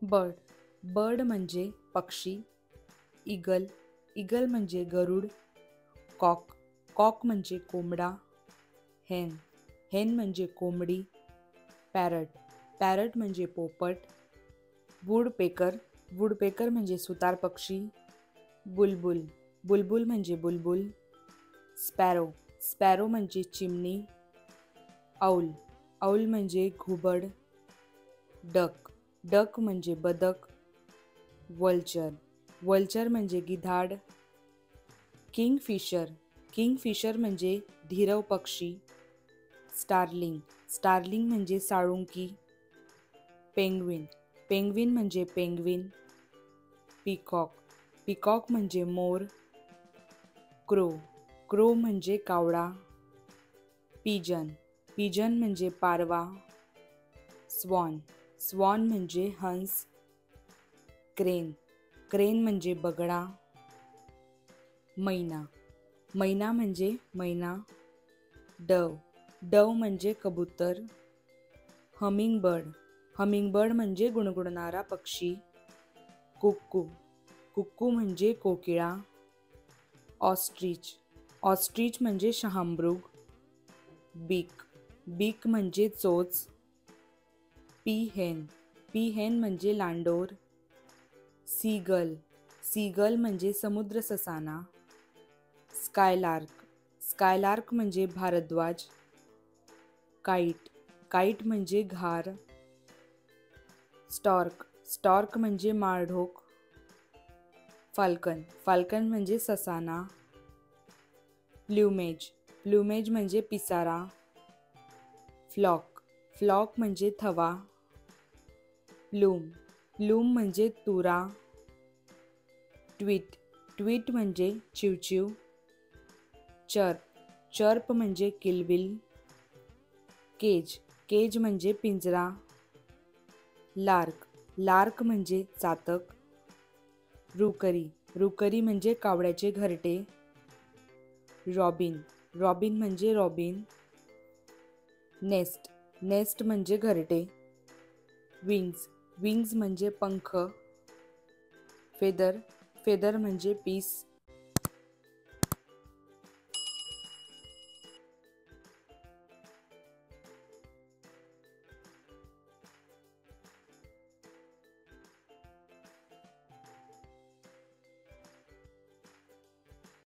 Bird bird म्हणजे पक्षी. Eagle eagle म्हणजे गरुड. कॉक कॉक म्हणजे कोंबडा. हेन हेन म्हणजे कोंबडी. पॅरट पॅरट म्हणजे पोपट. वुडपेकर वुडपेकर म्हणजे सुतार पक्षी. बुलबुल बुलबुल म्हणजे बुलबुल. स्पॅरो स्पॅरो म्हणजे चिमणी. औल औल म्हणजे घुबड. डक डक म्हणजे बदक. वल्चर वल्चर म्हणजे गिधाड. किंगफिशर किंगफिशर म्हणजे ढिरव पक्षी. स्टार्लिंग स्टार्लिंग म्हणजे साळुंकी. पेंग्विन पेंग्विन म्हणजे पेंग्विन. पिकॉक पिकॉक म्हणजे मोर. क्रो क्रो म्हणजे कावळा. पिजन पिजन म्हणजे पारवा. स्वॉन स्वॉन म्हणजे हंस. क्रेन क्रेन म्हणजे बगळा. मैना मैना म्हणजे मैना. डव डव म्हणजे कबूतर. हमिंगबर्ड हमिंगबर्ड म्हणजे गुणगुणणारा पक्षी. कुक्कू कुक्कू म्हणजे कोकिळा. ऑस्ट्रिच ऑस्ट्रिच म्हणजे शहामृग. बीक बीक म्हणजे चोच. पीहेन म्हणजे लांडोर. सीगल सीगल म्हणजे समुद्र ससाना. स्कायलार्क स्कायलार्क म्हणजे भारद्वाज. काईट काईट म्हणजे घार. स्टॉर्क स्टॉर्क म्हणजे माळढोक. फाल्कन फाल्कन म्हणजे ससाना. प्ल्युमेज प्ल्युमेज म्हणजे पिसारा. फ्लॉक फ्लॉक म्हणजे थवा. प्लूम प्लूम म्हणजे तुरा. ट्वीट ट्वीट म्हणजे चिवचिव. चर्प चर्प म्हणजे किलबिल. केज केज म्हणजे पिंजरा. लार्क लार्क म्हणजे चातक. रुकरी रुकरी म्हणजे कावड्याचे घरटे. रॉबिन रॉबिन म्हणजे रॉबिन. नेस्ट नेस्ट म्हणजे घरटे. विंग्ज विंग्ज म्हणजे पंख. फेदर फेदर म्हणजे पीस.